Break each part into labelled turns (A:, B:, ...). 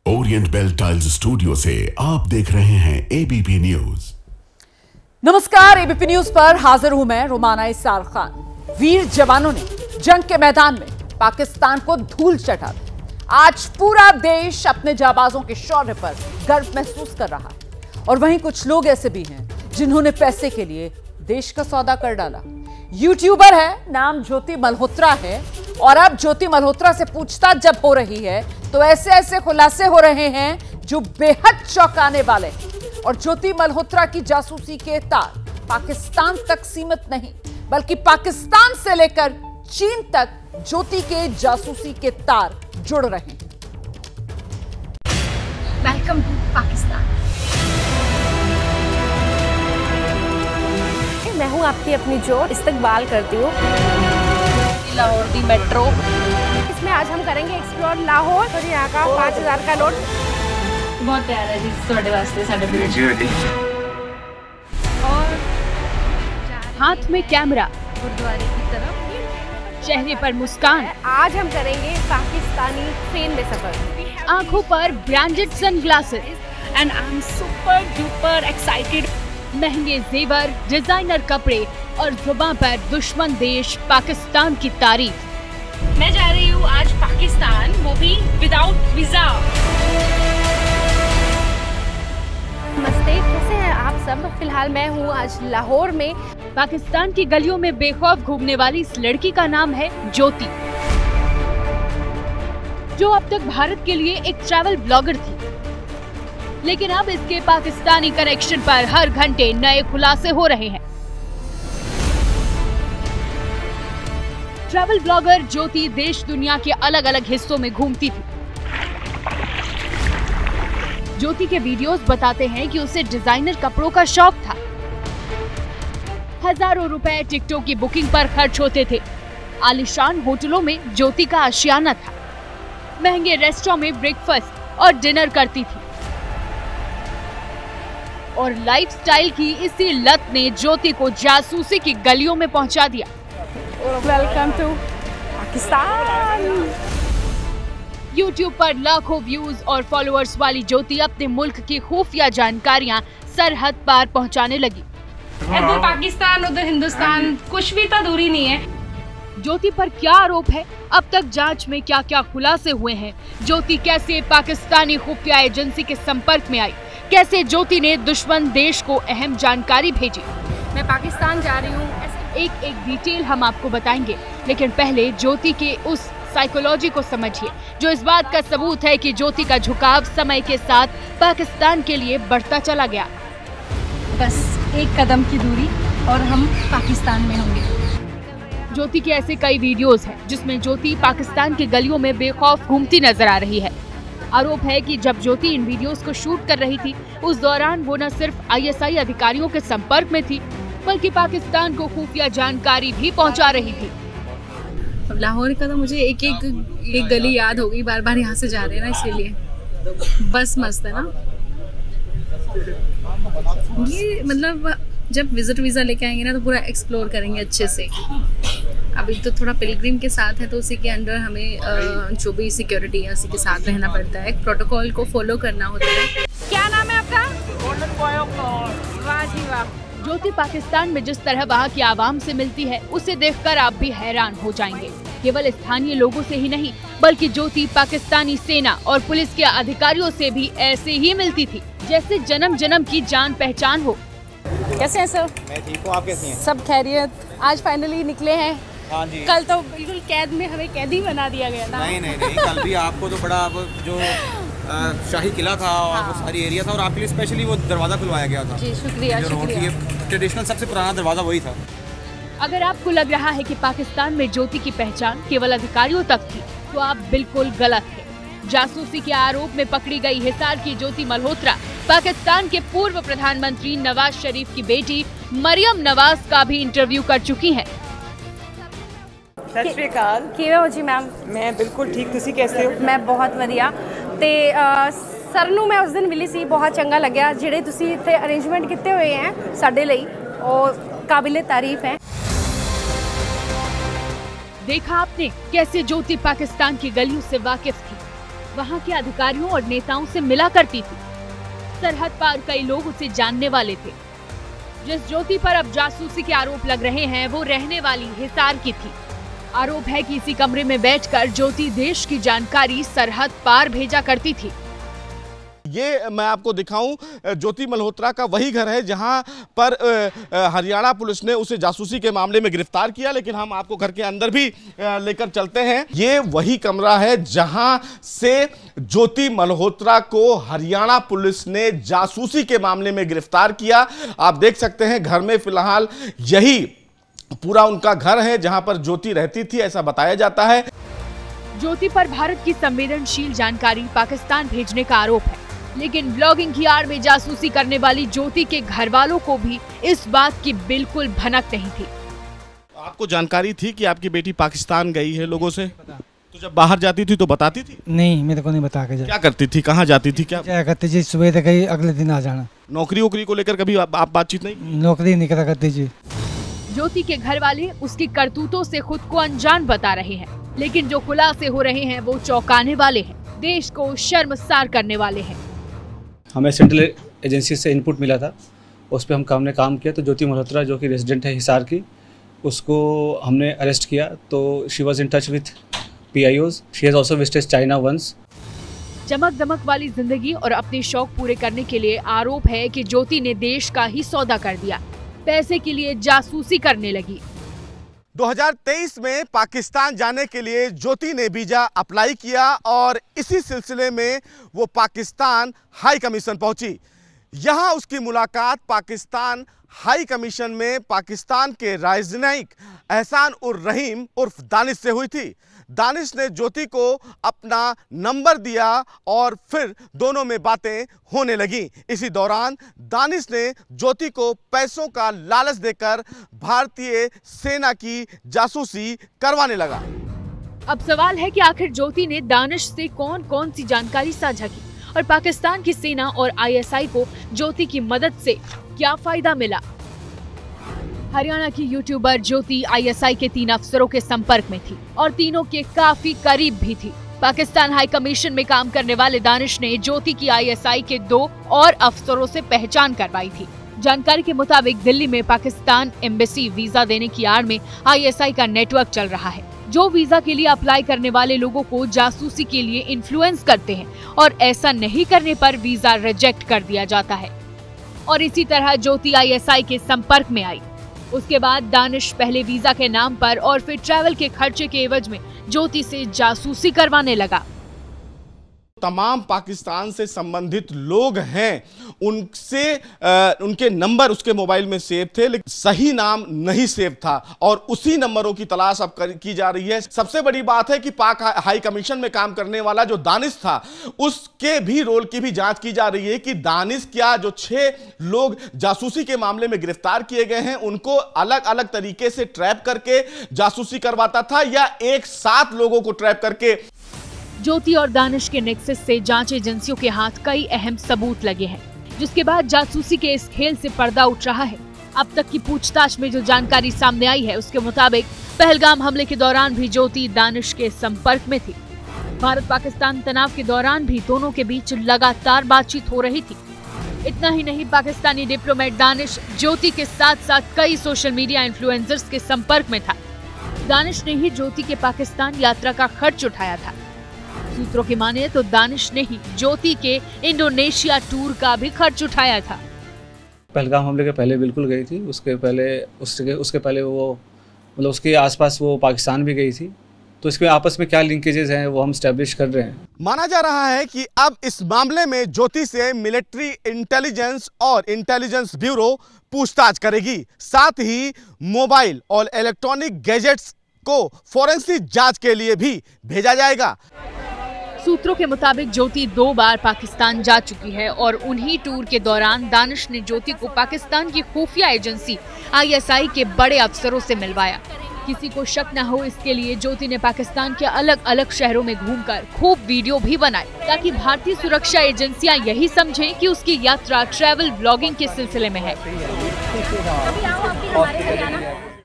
A: Orient bell tiles studio से आप देख रहे हैं एबीपी न्यूज।
B: नमस्कार, एबीपी न्यूज पर हाजिर हूं मैं रुमाना इसार खान। वीर जवानों ने जंग के मैदान में पाकिस्तान को धूल चटा दी। आज पूरा देश अपने जाबाजों के शौर्य पर गर्व महसूस कर रहा है और वहीं कुछ लोग ऐसे भी हैं जिन्होंने पैसे के लिए देश का सौदा कर डाला। यूट्यूबर है, नाम ज्योति मल्होत्रा है और अब ज्योति मल्होत्रा से पूछताछ जब हो रही है तो ऐसे ऐसे खुलासे हो रहे हैं जो बेहद चौंकाने वाले हैं। और ज्योति मल्होत्रा की जासूसी के तार पाकिस्तान तक सीमित नहीं बल्कि पाकिस्तान से लेकर चीन तक ज्योति के जासूसी के तार जुड़ रहे हैं।
C: Welcome to Pakistan. मैं हूँ आपकी अपनी जो इस्तकबाल करती हूँ लाहौर दी मेट्रो। इसमें आज हम करेंगे एक्सप्लोर लाहौर और यहाँ का 5000 का नोट बहुत प्यारा है जी ਤੁਹਾਡੇ वास्ते साडे
D: और हाथ में कैमरा,
C: गुरुद्वारे की तरफ,
D: चेहरे पर मुस्कान।
C: आज हम करेंगे पाकिस्तानी ट्रेन में सफर।
D: आंखों पर branded sunglasses
C: and I am super duper excited.
D: महंगे जेवर, डिजाइनर कपड़े और जुबान पर दुश्मन देश पाकिस्तान की तारीफ।
C: मैं जा रही हूँ आज पाकिस्तान, वो भी विदाउट वीजा। नमस्ते, कैसे हैं आप सब? फिलहाल मैं हूँ आज लाहौर में।
D: पाकिस्तान की गलियों में बेखौफ घूमने वाली इस लड़की का नाम है ज्योति, जो अब तक भारत के लिए एक ट्रैवल ब्लॉगर थी। लेकिन अब इसके पाकिस्तानी कनेक्शन पर हर घंटे नए खुलासे हो रहे हैं। ट्रैवल ब्लॉगर ज्योति देश दुनिया के अलग अलग हिस्सों में घूमती थी। ज्योति के वीडियोस बताते हैं कि उसे डिजाइनर कपड़ों का शौक था। हजारों रुपए टिकटों की बुकिंग पर खर्च होते थे। आलीशान होटलों में ज्योति का आशियाना था। महंगे रेस्टोरेंट में ब्रेकफास्ट और डिनर करती थी और लाइफस्टाइल की इसी लत ने ज्योति को जासूसी की गलियों में पहुंचा दिया।
C: Welcome to Pakistan.
D: यूट्यूब पर लाखों व्यूज और फॉलोअर्स वाली ज्योति अपने मुल्क की खुफिया जानकारियां सरहद पार पहुंचाने लगी।
C: इधर पाकिस्तान उधर हिंदुस्तान, कुछ भी तो दूरी नहीं है।
D: ज्योति पर क्या आरोप है, अब तक जांच में क्या क्या खुलासे हुए हैं, ज्योति कैसे पाकिस्तानी खुफिया एजेंसी के संपर्क में आई, कैसे ज्योति ने दुश्मन देश को अहम जानकारी भेजी।
C: मैं पाकिस्तान जा रही हूँ।
D: एक एक डिटेल हम आपको बताएंगे, लेकिन पहले ज्योति के उस साइकोलॉजी को समझिए जो इस बात का सबूत है कि ज्योति का झुकाव समय के साथ पाकिस्तान के लिए बढ़ता चला गया।
C: बस एक कदम की दूरी और हम पाकिस्तान में होंगे।
D: ज्योति के ऐसे कई वीडियोस हैं जिसमें ज्योति पाकिस्तान की गलियों में बेखौफ घूमती नजर आ रही है। आरोप है कि जब ज्योति इन वीडियोस को शूट कर रही थी उस दौरान वो न सिर्फ आईएसआई अधिकारियों के संपर्क में थी बल्कि पाकिस्तान को खुफिया जानकारी भी पहुंचा रही थी।
E: अब लाहौर का तो मुझे एक गली याद हो गई, बार बार यहाँ से जा रहे हैं ना, इसीलिए बस मस्त है ना। ये मतलब जब विजिट वीज़ा लेके आएंगे ना तो पूरा एक्सप्लोर करेंगे अच्छे से। अभी तो थोड़ा पिलग्रिम के साथ है तो उसी के अंडर हमें जो भी सिक्योरिटी है उसी के साथ रहना पड़ता है, प्रोटोकॉल को फॉलो करना होता है।
C: क्या नाम है आपका? वाह जी वाह।
D: ज्योति पाकिस्तान में जिस तरह वहाँ की आवाम से मिलती है उसे देखकर आप भी हैरान हो जाएंगे। केवल स्थानीय लोगों से ही नहीं बल्कि ज्योति पाकिस्तानी सेना और पुलिस के अधिकारियों से भी ऐसे ही मिलती थी जैसे जन्म जन्म की जान पहचान हो।
C: कैसे हैं सर?
F: मैं ठीक हूँ, आप कैसी हैं?
C: सब खैरियत। आज फाइनली निकले हैं।
F: हाँ जी।
C: कल तो बिल्कुल कैद में हमें कैदी बना दिया गया था।
F: नहीं, कल भी आपको तो बड़ा जो शाही किला था और वो सारी एरिया था और आपके लिए स्पेशली वो दरवाज़ा खुलवाया गया था।
C: जी शुक्रिया, शुक्रिया।
F: ट्रेडिशनल सबसे पुराना दरवाज़ा वही था।
D: अगर आपको लग रहा है कि पाकिस्तान में ज्योति की पहचान केवल अधिकारियों तक थी तो आप बिल्कुल गलत है। जासूसी के आरोप में पकड़ी गई हिसार की ज्योति मल्होत्रा पाकिस्तान के पूर्व प्रधानमंत्री नवाज शरीफ की बेटी मरियम नवाज का भी इंटरव्यू कर चुकी हैं।
G: सत श्री अकाल।
C: किवें हो जी मैम?
G: मैं बिल्कुल ठीक, तुसी कैसे हो?
C: मैं बहुत वधिया। ते सर नूं मैं उस दिन मिली सी, बहुत चंगा लग्या जिहड़े तुसी इत्थे अरेंजमेंट किए हुए हैं साडे लई, और काबिले तारीफ है।
D: देखा आपने कैसे ज्योति पाकिस्तान की गलियों से वाकिफ थी। वहाँ के अधिकारियों और नेताओं से मिला करती थी। सरहद पार कई लोग उसे जानने वाले थे। जिस ज्योति पर अब जासूसी के आरोप लग रहे हैं वो रहने वाली हिसार की थी। आरोप है कि इसी कमरे में बैठकर ज्योति देश की जानकारी सरहद पार भेजा करती थी।
H: ये मैं आपको दिखाऊं, ज्योति मल्होत्रा का वही घर है जहां पर हरियाणा पुलिस ने उसे जासूसी के मामले में गिरफ्तार किया, लेकिन हम आपको घर के अंदर भी लेकर चलते हैं। ये वही कमरा है जहां से ज्योति मल्होत्रा को हरियाणा पुलिस ने जासूसी के मामले में गिरफ्तार किया। आप देख सकते हैं घर में फिलहाल यही पूरा उनका घर है जहां पर ज्योति रहती थी, ऐसा बताया जाता है।
D: ज्योति पर भारत की संवेदनशील जानकारी पाकिस्तान भेजने का आरोप है, लेकिन ब्लॉगिंग की आड़ में जासूसी करने वाली ज्योति के घर वालों को भी इस बात की बिल्कुल भनक नहीं थी।
H: आपको जानकारी थी कि आपकी बेटी पाकिस्तान गई है लोगों से? तो जब बाहर जाती थी तो बताती थी?
I: नहीं, मेरे को नहीं बता के
H: क्या करती थी, कहाँ जाती थी, क्या
I: करती थी? सुबह तक गई, अगले दिन आ जाना।
H: नौकरी वोकरी को लेकर कभी आप बातचीत नहीं?
I: नौकरी नहीं करा करती जी।
D: ज्योति के घर वाले उसकी करतूतों से खुद को अनजान बता रहे हैं, लेकिन जो खुलासे हो रहे हैं वो चौंकाने वाले हैं, देश को शर्मसार करने वाले हैं।
J: हमें सेंट्रल एजेंसी से इनपुट मिला था, उस पर हमने काम किया। तो ज्योति मल्होत्रा जो कि रेजिडेंट है हिसार की, उसको हमने अरेस्ट किया। तो she was in touch with PIOs। She has also visited China once.
D: चमक दमक वाली जिंदगी और अपने शौक पूरे करने के लिए आरोप है कि ज्योति ने देश का ही सौदा कर दिया, पैसे के लिए जासूसी करने लगी।
H: 2023 में पाकिस्तान जाने के लिए ज्योति ने वीजा अप्लाई किया और इसी सिलसिले में वो पाकिस्तान हाई कमीशन पहुंची। यहां उसकी मुलाकात पाकिस्तान हाई कमीशन में पाकिस्तान के राजनयिक एहसान उर रहीम उर्फ दानिश से हुई थी। दानिश ने ज्योति को अपना नंबर दिया और फिर दोनों में बातें होने लगी। इसी दौरान दानिश ने ज्योति को पैसों का लालच देकर भारतीय सेना की जासूसी करवाने लगा।
D: अब सवाल है कि आखिर ज्योति ने दानिश से कौन कौन सी जानकारी साझा की और पाकिस्तान की सेना और ISI को ज्योति की मदद से क्या फायदा मिला। हरियाणा की यूट्यूबर ज्योति ISI के 3 अफसरों के संपर्क में थी और तीनों के काफी करीब भी थी। पाकिस्तान हाई कमीशन में काम करने वाले दानिश ने ज्योति की ISI के 2 और अफसरों से पहचान करवाई थी। जानकारी के मुताबिक दिल्ली में पाकिस्तान एम्बेसी वीजा देने की आड़ में ISI का नेटवर्क चल रहा है, जो वीजा के लिए अप्लाई करने वाले लोगों को जासूसी के लिए इन्फ्लुएंस करते हैं और ऐसा नहीं करने पर वीजा रिजेक्ट कर दिया जाता है। और इसी तरह ज्योति ISI के संपर्क में आई। उसके बाद दानिश पहले वीजा के नाम पर और फिर ट्रैवल के खर्चे के एवज में ज्योति से जासूसी करवाने लगा।
H: तमाम पाकिस्तान से संबंधित लोग हैं, उनसे उनके नंबर उसके मोबाइल में सेव थे, लेकिन सही नाम नहीं सेव था और उसी नंबरों की तलाश अब की जा रही है। सबसे बड़ी बात है कि पाक हाई कमीशन में काम करने वाला जो दानिश था, उसके भी रोल की भी जांच की जा रही है कि दानिश क्या जो 6 लोग जासूसी के मामले में गिरफ्तार किए गए हैं उनको अलग अलग तरीके से ट्रैप करके जासूसी करवाता था या एक साथ लोगों को ट्रैप करके।
D: ज्योति और दानिश के नेक्सस से जांच एजेंसियों के हाथ कई अहम सबूत लगे हैं, जिसके बाद जासूसी के इस खेल से पर्दा उठ रहा है। अब तक की पूछताछ में जो जानकारी सामने आई है उसके मुताबिक पहलगाम हमले के दौरान भी ज्योति दानिश के संपर्क में थी। भारत पाकिस्तान तनाव के दौरान भी दोनों के बीच लगातार बातचीत हो रही थी। इतना ही नहीं, पाकिस्तानी डिप्लोमेट दानिश ज्योति के साथ साथ कई सोशल मीडिया इन्फ्लुएंसर्स के संपर्क में था। दानिश ने ही ज्योति के पाकिस्तान यात्रा का खर्च उठाया था। सूत्रों की माने तो दानिश ने ही ज्योति के इंडोनेशिया टूर का भी खर्च उठाया था।
J: पहलगाम हमले के पहले बिल्कुल गई थी, उसके पहले वो मतलब उसके आसपास वो पाकिस्तान भी गई थी। तो इसमें आपस में क्या लिंकेजेस हैं वो हम स्टैब्लिश कर रहे हैं।
H: माना जा रहा है कि अब इस मामले में ज्योति से मिलिट्री इंटेलिजेंस और इंटेलिजेंस ब्यूरो पूछताछ करेगी। साथ ही मोबाइल और इलेक्ट्रॉनिक गैजेट्स को फोरेंसिक जांच के लिए भी भेजा जाएगा।
D: सूत्रों के मुताबिक ज्योति 2 बार पाकिस्तान जा चुकी है और उन्हीं टूर के दौरान दानिश ने ज्योति को पाकिस्तान की खुफिया एजेंसी ISI के बड़े अफसरों से मिलवाया। किसी को शक न हो इसके लिए ज्योति ने पाकिस्तान के अलग अलग शहरों में घूमकर खूब वीडियो भी बनाए, ताकि भारतीय सुरक्षा एजेंसियां यही समझें कि उसकी यात्रा ट्रैवल ब्लॉगिंग के सिलसिले में है।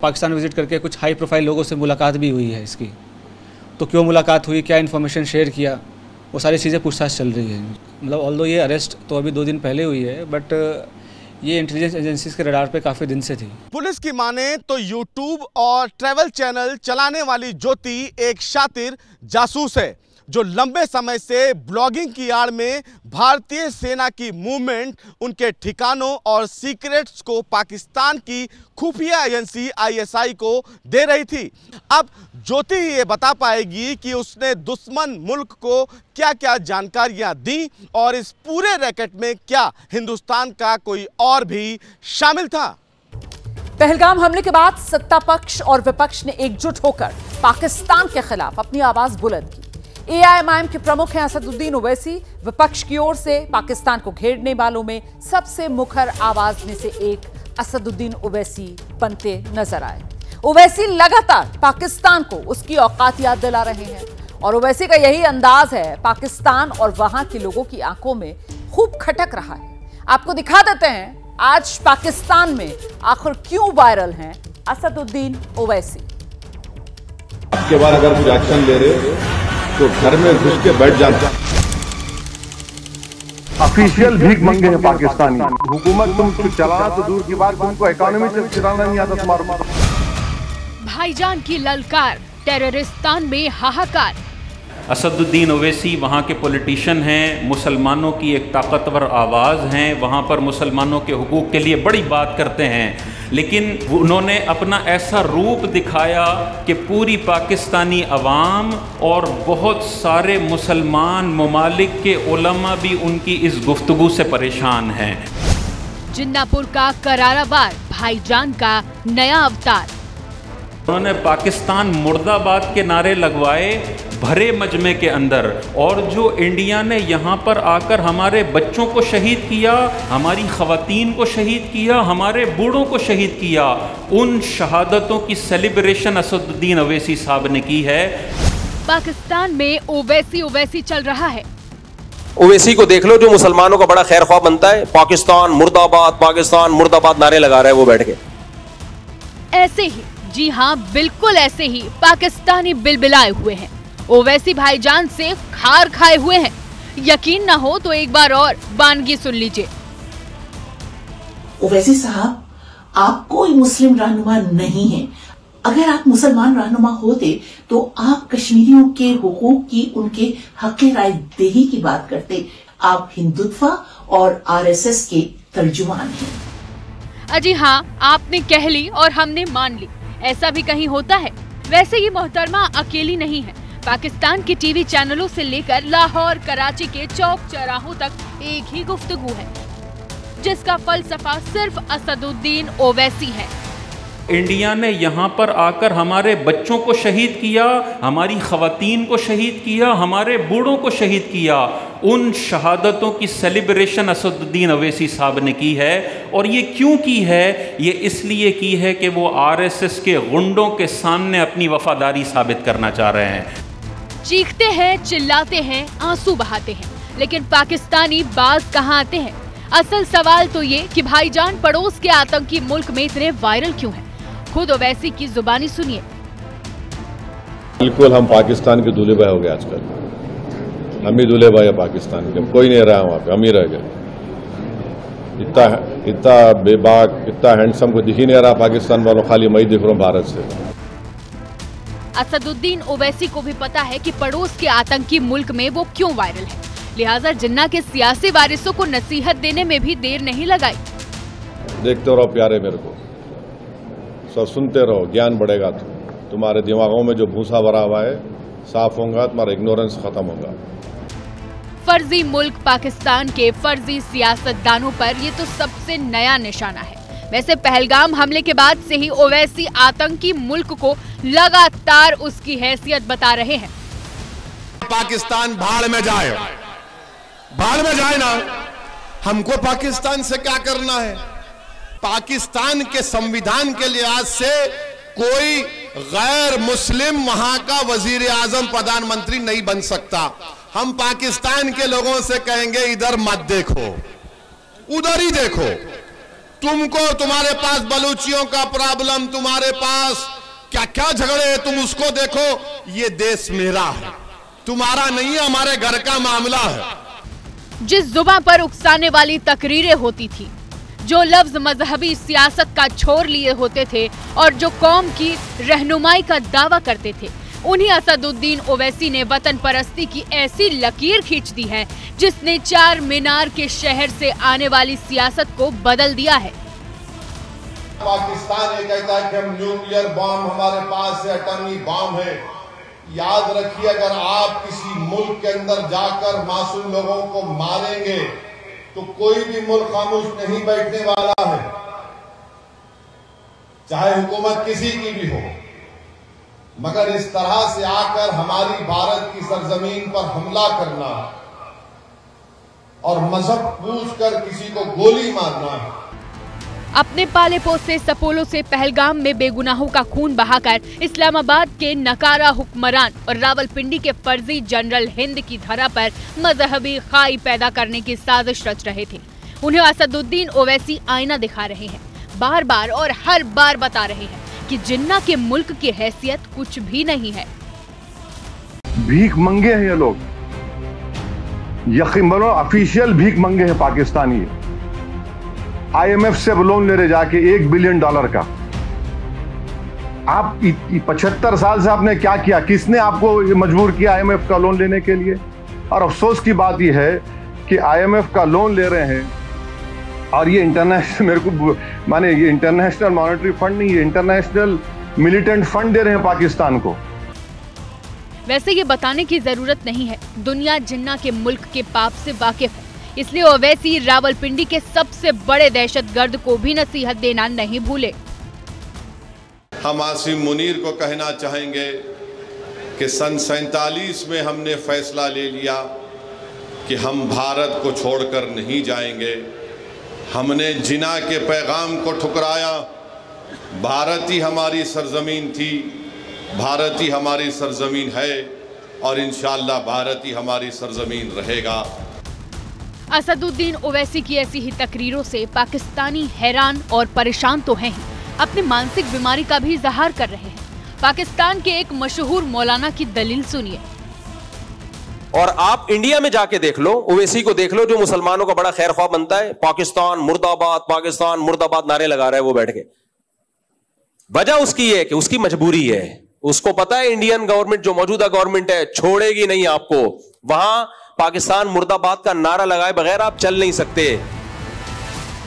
J: पाकिस्तान विजिट करके कुछ हाई प्रोफाइल लोगों से मुलाकात भी हुई है इसकी। तो क्यों मुलाकात हुई, क्या इन्फॉर्मेशन शेयर किया, वो सारी चीज़ें पूछताछ चल रही है। मतलब ऑल्दो ये अरेस्ट तो अभी 2 दिन पहले हुई है, बट ये इंटेलिजेंस एजेंसीज के रडार पे काफ़ी दिन से थी।
H: पुलिस की माने तो यूट्यूब और ट्रैवल चैनल चलाने वाली ज्योति एक शातिर जासूस है जो लंबे समय से ब्लॉगिंग की आड़ में भारतीय सेना की मूवमेंट, उनके ठिकानों और सीक्रेट्स को पाकिस्तान की खुफिया एजेंसी आईएसआई को दे रही थी। अब ज्योति ही ये बता पाएगी कि उसने दुश्मन मुल्क को क्या क्या जानकारियां दी और इस पूरे रैकेट में क्या हिंदुस्तान का कोई और भी शामिल था।
B: पहलगाम हमले के बाद सत्ता पक्ष और विपक्ष ने एकजुट होकर पाकिस्तान के खिलाफ अपनी आवाज बुलंद की। एआईएमआईएम के प्रमुख हैं असदुद्दीन ओवैसी। विपक्ष की ओर से पाकिस्तान को घेरने वालों में सबसे मुखर आवाज में से एक असदुद्दीन ओवैसी बनते नजर आए। ओवैसी लगातार पाकिस्तान को उसकी औकात याद दिला रहे हैं और ओवैसी का यही अंदाज है पाकिस्तान और वहां के लोगों की आंखों में खूब खटक रहा है। आपको दिखा देते हैं आज पाकिस्तान में आखिर क्यों वायरल हैं असदुद्दीन ओवैसी।
K: आपके बाद अगर कुछ एक्शन ले रहे तो घर में घुस के बैठ जाता। ऑफिशियल भीख मंगे हैं पाकिस्तानी। हुकूमत तुम कुछ चलाना तो दूर की बात, तुमको इकोनॉमी से चलाना नहीं आता तुम्हारा।
D: भाईजान की ललकार, टेररिस्तान में हाहाकार।
L: असदुद्दीन ओवैसी वहाँ के पॉलिटिशियन हैं, मुसलमानों की एक ताकतवर आवाज़ हैं, वहाँ पर मुसलमानों के हुकूक के लिए बड़ी बात करते हैं, लेकिन उन्होंने अपना ऐसा रूप दिखाया कि पूरी पाकिस्तानी अवाम और बहुत सारे मुसलमान ममालिक के उलमा भी उनकी इस गुफ्तगू से परेशान हैं।
D: जिन्नापुर का करारावार, भाईजान का नया अवतार।
L: उन्होंने पाकिस्तान मुर्दाबाद के नारे लगवाए भरे मजमे के अंदर, और जो इंडिया ने यहाँ पर आकर हमारे बच्चों को शहीद किया, हमारी ख़वातीन को शहीद किया, हमारे बूढ़ों को शहीद किया, उन शहादतों की सेलिब्रेशन असदुद्दीन ओवैसी साहब ने की है।
D: पाकिस्तान में ओवैसी ओवैसी चल रहा है।
M: ओवैसी को देख लो जो मुसलमानों का बड़ा खैर ख्वाह बनता है, पाकिस्तान मुर्दाबाद नारे लगा रहा है वो बैठ के।
D: ऐसे ही, जी हाँ बिल्कुल ऐसे ही पाकिस्तानी बिलबिलाए हुए हैं। ओवैसी भाईजान से खार खाए हुए हैं। यकीन ना हो तो एक बार और बानगी सुन लीजिए।
N: ओवैसी साहब, आप कोई मुस्लिम रहनुमा नहीं हैं। अगर आप मुसलमान रहनुमा होते तो आप कश्मीरियों के हुकूक की, उनके हक़ राय दही की बात करते। आप हिंदुत्व और आरएसएस के तर्जुमान हैं।
D: अजी हाँ, आपने कह ली और हमने मान ली। ऐसा भी कहीं होता है? वैसे ये मोहतरमा अकेली नहीं है। पाकिस्तान के टीवी चैनलों से लेकर लाहौर, कराची के चौक चौराहों तक एक ही गुफ्तगू है, जिसका फलसफा सिर्फ असदुद्दीन ओवैसी है।
L: इंडिया ने यहाँ पर आकर हमारे बच्चों को शहीद किया, हमारी ख़वातीन को शहीद किया, हमारे बूढ़ों को शहीद किया, उन शहादतों की सेलिब्रेशन असदुद्दीन ओवैसी साहब ने की है। और ये क्यों की है? ये इसलिए की है कि वो आरएसएस के गुंडों के सामने अपनी वफादारी साबित करना चाह रहे हैं।
D: चीखते हैं, चिल्लाते हैं, आंसू बहाते हैं, लेकिन पाकिस्तानी बाज कहाँ आते हैं? असल सवाल तो ये कि भाईजान पड़ोस के आतंकी मुल्क में इतने वायरल क्यों हैं? खुद ओवैसी की जुबानी सुनिए।
K: बिल्कुल हम पाकिस्तान के दूल्हे भाई हो गए आजकल। हम ही दूल्हे भाई है पाकिस्तान के, कोई नहीं रहा वहाँ पे, हम ही रह गए। इतना बेबाक, इतना हैंडसम को दिख ही नहीं रहा पाकिस्तान वालों, खाली मैं ही दिख रहा हूँ भारत से।
D: असदुद्दीन ओवैसी को भी पता है कि पड़ोस के आतंकी मुल्क में वो क्यों वायरल है, लिहाजा जिन्ना के सियासी वारिसों को नसीहत देने में भी देर नहीं लगाई।
K: देखते रहो प्यारे मेरे को, सब सुनते रहो, ज्ञान बढ़ेगा। तुम्हारे दिमागों में जो भूसा भरा हुआ है साफ होगा, तुम्हारा इग्नोरेंस खत्म होगा।
D: फर्जी मुल्क पाकिस्तान के फर्जी सियासतदानों पर ये तो सबसे नया निशाना है। वैसे पहलगाम हमले के बाद से ही ओवैसी आतंकी मुल्क को लगातार उसकी हैसियत बता रहे हैं।
O: पाकिस्तान भाड़ में जाए, भाड़ में जाए ना, हमको पाकिस्तान से क्या करना है? पाकिस्तान के संविधान के लिहाज से कोई गैर मुस्लिम वहां का वजीर आजम, प्रधानमंत्री नहीं बन सकता। हम पाकिस्तान के लोगों से कहेंगे इधर मत देखो, उधर ही देखो। तुमको, तुम्हारे पास बलूचियों का प्रॉब्लम, तुम्हारे पास क्या क्या झगड़े हैं, तुम उसको देखो। ये देश मेरा है, तुम्हारा नहीं है, हमारे घर का मामला है।
D: जिस जुबान पर उकसाने वाली तकरीरें होती थी, जो लफ्ज मजहबी सियासत का छोर लिए होते थे और जो कौम की रहनुमाई का दावा करते थे, उन्हीं असदुद्दीन ओवैसी ने वतन परस्ती की ऐसी लकीर खींच दी है जिसने चार मीनार के शहर से आने वाली सियासत को बदल दिया है।
O: पाकिस्तान ये कहता है कि हम न्यूक्लियर बॉम्ब हमारे पास है, एटॉमिक बॉम्ब है। याद रखिए, अगर आप किसी मुल्क के अंदर जाकर मासूम लोगों को मारेंगे तो कोई भी मुल्क खामोश नहीं बैठने वाला है, चाहे हुकूमत किसी की भी हो। मगर इस तरह से आकर हमारी भारत की सरजमीन पर हमला करना और मजहब पूछकर किसी को गोली मारना,
D: अपने पाले पोसे सपोलो से पहलगाम में बेगुनाहों का खून बहाकर इस्लामाबाद के नकारा हुक्मरान और रावलपिंडी के फर्जी जनरल हिंद की धरा पर मजहबी खाई पैदा करने की साजिश रच रहे थे। उन्हें असदुद्दीन ओवैसी आईना दिखा रहे हैं, बार बार और हर बार बता रहे हैं कि जिन्ना के मुल्क की हैसियत कुछ भी नहीं है।
K: भीख मंगे हैं ये लोग, यकीन मानो ऑफिशियल भीख मंगे हैं पाकिस्तानी। IMF से लोन ले रहे जाके $1 बिलियन का। आप 75 साल से आपने क्या किया? किसने आपको मजबूर किया IMF का लोन लेने के लिए? और अफसोस की बात यह है कि IMF का लोन ले रहे हैं और ये इंटरनेशनल, मेरे को माने ये इंटरनेशनल मॉनेटरी फंड नहीं, ये इंटरनेशनल मिलिटेंट फंड दे रहे हैं पाकिस्तान को।
D: वैसे ये बताने की जरूरत नहीं है, दुनिया जिन्ना के मुल्क के पाप से वाकिफ है, इसलिए ओवैसी रावलपिंडी के सबसे बड़े दहशतगर्द को भी नसीहत देना नहीं भूले।
O: हम आसिम मुनीर को कहना चाहेंगे कि सन 47 में हमने फैसला ले लिया कि हम भारत को छोड़कर नहीं जाएंगे। हमने जिना के पैगाम को ठुकराया। भारत ही हमारी सरजमीन थी, भारत ही हमारी सरजमीन है और इंशाअल्लाह भारत ही हमारी सरजमीन रहेगा।
D: असदुद्दीन ओवैसी की ऐसी ही तकरीरों से पाकिस्तानी हैरान और परेशान तो हैं ही, अपनी मानसिक बीमारी का भी इजहार कर रहे हैं। पाकिस्तान के एक मशहूर मौलाना की दलील सुनिए।
M: और आप इंडिया में जाके देख लो, ओवैसी को देख लो जो मुसलमानों का बड़ा खैर ख्वाह बनता है, पाकिस्तान मुर्दाबाद नारे लगा रहा है वो बैठ के। वजह उसकी है कि उसकी मजबूरी है, उसको पता है इंडियन गवर्नमेंट जो मौजूदा गवर्नमेंट है छोड़ेगी नहीं आपको, वहां पाकिस्तान मुर्दाबाद का नारा लगाए बगैर आप चल नहीं सकते।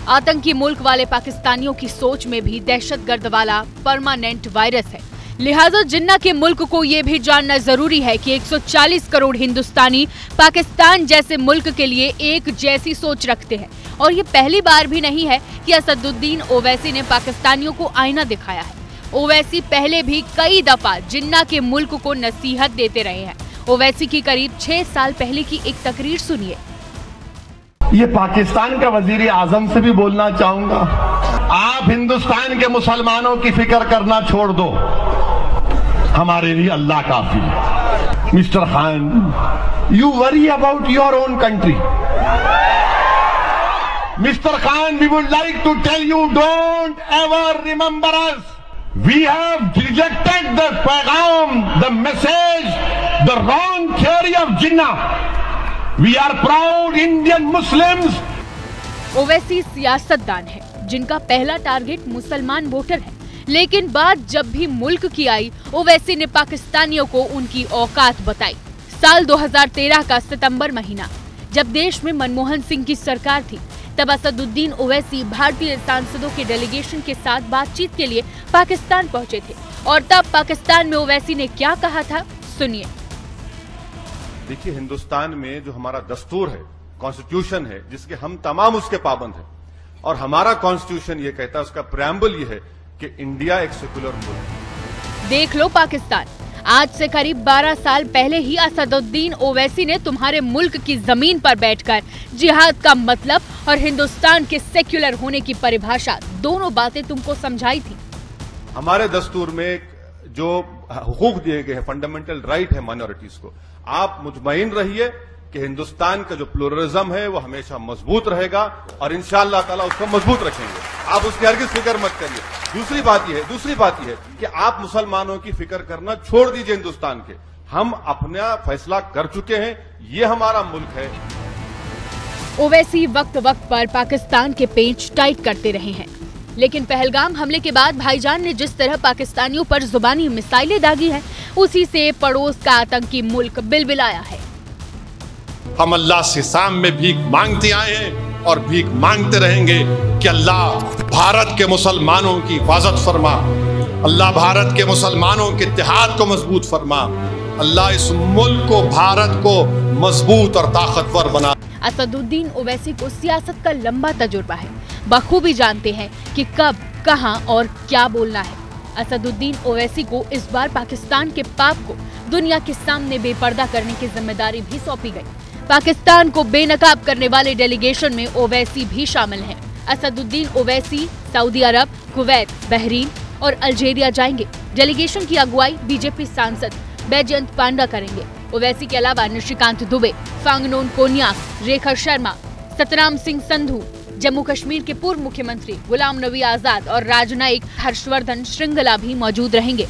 D: आतंकी मुल्क वाले पाकिस्तानियों की सोच में भी दहशतगर्द वाला परमानेंट वायरस है, लिहाजा जिन्ना के मुल्क को ये भी जानना जरूरी है कि 140 करोड़ हिंदुस्तानी पाकिस्तान जैसे मुल्क के लिए एक जैसी सोच रखते हैं। और ये पहली बार भी नहीं है कि असदुद्दीन ओवैसी ने पाकिस्तानियों को आईना दिखाया है। ओवैसी पहले भी कई दफा जिन्ना के मुल्क को नसीहत देते रहे हैं। ओवैसी की करीब 6 साल पहले की एक तकरीर सुनिए।
O: ये पाकिस्तान का वजीर आजम से भी बोलना चाहूंगा, आप हिंदुस्तान के मुसलमानों की फिक्र करना छोड़ दो, हमारे लिए अल्लाह काफी है। Mister Khan, you worry about your own country. Mister Khan, we would like to tell you, don't ever remember us. We have rejected the पैगाम, the message, the wrong theory of Jinnah. We are proud Indian Muslims.
D: Owaisi सियासतदान है जिनका पहला target मुसलमान voter है, लेकिन बात जब भी मुल्क की आई, ओवैसी ने पाकिस्तानियों को उनकी औकात बताई। साल 2013 का सितंबर महीना, जब देश में मनमोहन सिंह की सरकार थी, तब असदुद्दीन ओवैसी भारतीय सांसदों के डेलीगेशन के साथ बातचीत के लिए पाकिस्तान पहुंचे थे। और तब पाकिस्तान में ओवैसी ने क्या कहा था, सुनिए।
K: देखिए, हिंदुस्तान में जो हमारा दस्तूर है, कॉन्स्टिट्यूशन है, जिसके हम तमाम उसके पाबंद हैं, और हमारा कॉन्स्टिट्यूशन ये कहता है, उसका प्रेम्बल ये है कि इंडिया एक सेकुलर मुल्क है।
D: देख लो पाकिस्तान, आज से करीब 12 साल पहले ही असदुद्दीन ओवैसी ने तुम्हारे मुल्क की जमीन पर बैठकर जिहाद का मतलब और हिंदुस्तान के सेक्युलर होने की परिभाषा, दोनों बातें तुमको समझाई थी।
K: हमारे दस्तूर में जो हुकूक दिए गए हैं, फंडामेंटल राइट है माइनॉरिटीज को, आप मुतमईन रहिए कि हिंदुस्तान का जो प्लुरलिज्म है वो हमेशा मजबूत रहेगा और इंशाअल्लाह ताला उसको मजबूत रखेंगे। आप उसकी हरगिज़ फिक्र मत करिए। दूसरी बात यह है कि आप मुसलमानों की फिक्र करना छोड़ दीजिए हिंदुस्तान के,
O: हम अपना फैसला कर चुके हैं, ये हमारा मुल्क है।
D: ओवैसी वक्त वक्त पर पाकिस्तान के पेच टाइट करते रहे हैं, लेकिन पहलगाम हमले के बाद भाईजान ने जिस तरह पाकिस्तानियों पर जुबानी मिसाइलें दागी है, उसी से पड़ोस का आतंकी मुल्क बिलबिलाया है।
O: हम अल्लाह से शाम में भीख मांगते आए हैं और भीख मांगते रहेंगे कि अल्लाह भारत के मुसलमानों की हिफाजत फरमा, अल्लाह भारत के मुसलमानों के इत्तेहाद को मजबूत फरमा, अल्लाह इस मुल्क को, भारत को मजबूत और ताकतवर बना।
D: असदुद्दीन ओवैसी को सियासत का लंबा तजुर्बा है, बखूबी जानते हैं कि कब, कहां और क्या बोलना है। असदुद्दीन ओवैसी को इस बार पाकिस्तान के पाप को दुनिया के सामने बेपर्दा करने की जिम्मेदारी भी सौंपी गई। पाकिस्तान को बेनकाब करने वाले डेलीगेशन में ओवैसी भी शामिल हैं। असदुद्दीन ओवैसी सऊदी अरब, कुवैत, बहरीन और अल्जीरिया जाएंगे। डेलीगेशन की अगुवाई बीजेपी सांसद बैजयंत पांडा करेंगे। ओवैसी के अलावा निशिकांत दुबे, फांगनोन कोन्याक, रेखा शर्मा, सतराम सिंह संधू, जम्मू कश्मीर के पूर्व मुख्यमंत्री गुलाम नबी आजाद और राजनयिक हर्षवर्धन श्रृंगला भी मौजूद रहेंगे।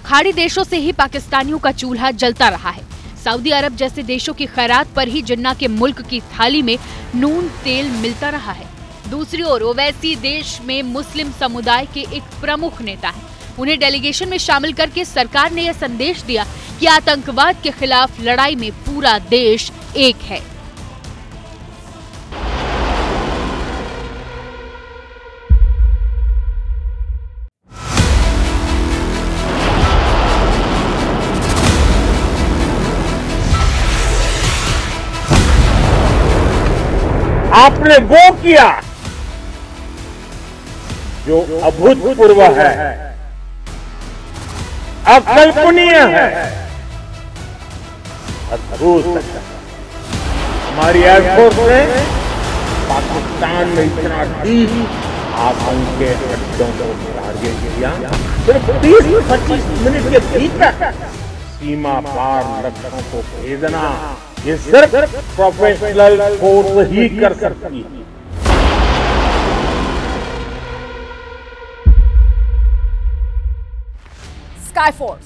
D: खाड़ी देशों से ही पाकिस्तानियों का चूल्हा जलता रहा है। सऊदी अरब जैसे देशों की खैरात पर ही जिन्ना के मुल्क की थाली में नून तेल मिलता रहा है। दूसरी ओर ओवैसी देश में मुस्लिम समुदाय के एक प्रमुख नेता हैं। उन्हें डेलीगेशन में शामिल करके सरकार ने यह संदेश दिया कि आतंकवाद के खिलाफ लड़ाई में पूरा देश एक है।
P: आपने वो किया जो अभूतपूर्व है, अकल्पनीय है, अद्भुत है। हमारी एयरफोर्स ने पाकिस्तान में इतना डीप आतंक के अड्डों को टारगेट किया, सिर्फ 20-25 मिनट के भीतर सीमा पार लक्ष्यों को भेजना, ये सिर्फ प्रोफेशनल फोर्स ही कर सकती है।
B: स्काई फोर्स,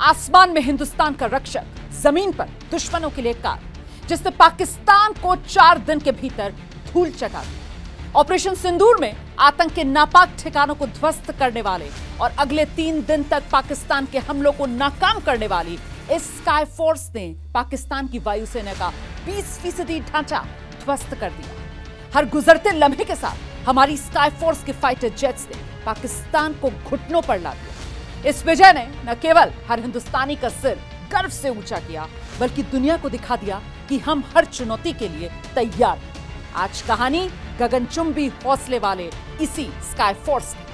B: आसमान में हिंदुस्तान का रक्षक, जमीन पर दुश्मनों के लिए कार, जिसने पाकिस्तान को 4 दिन के भीतर धूल चटा दी। ऑपरेशन सिंदूर में आतंक के नापाक ठिकानों को ध्वस्त करने वाले और अगले 3 दिन तक पाकिस्तान के हमलों को नाकाम करने वाली इस स्काई फोर्स ने पाकिस्तान की वायुसेना का 20% ढांचा ध्वस्त कर दिया। हर गुजरते लम्हे के साथ हमारी स्काई फोर्स के फाइटर जेट्स ने पाकिस्तान को घुटनों पर ला दिया। इस विजय ने न केवल हर हिंदुस्तानी का सिर गर्व से ऊंचा किया, बल्कि दुनिया को दिखा दिया कि हम हर चुनौती के लिए तैयार हैं। आज कहानी गगनचुंबी हौसले वाले इसी स्काई फोर्स की।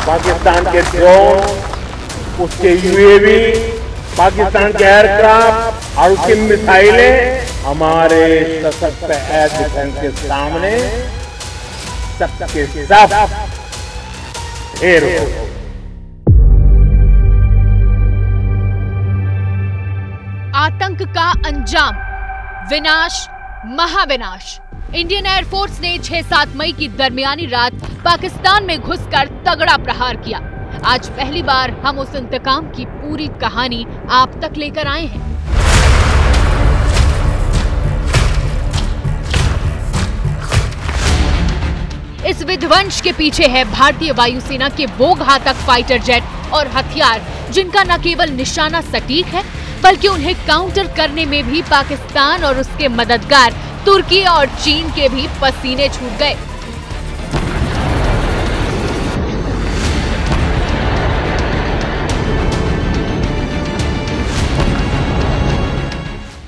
P: पाकिस्तान के ड्रोन, उसके यूएवी, पाकिस्तान के एयरक्राफ्ट और उसकी मिसाइलें हमारे सशक्त एयर डिफेंस के सामने सबके सब ढेर हो।
D: आतंक का अंजाम, विनाश, महाविनाश। इंडियन एयरफोर्स ने 6-7 मई की दरमियानी रात पाकिस्तान में घुसकर तगड़ा प्रहार किया। आज पहली बार हम उस इंतकाम की पूरी कहानी आप तक लेकर आए हैं। इस विध्वंस के पीछे है भारतीय वायुसेना के वो घातक फाइटर जेट और हथियार, जिनका न केवल निशाना सटीक है, बल्कि उन्हें काउंटर करने में भी पाकिस्तान और उसके मददगार तुर्की और चीन के भी पसीने छूट गए।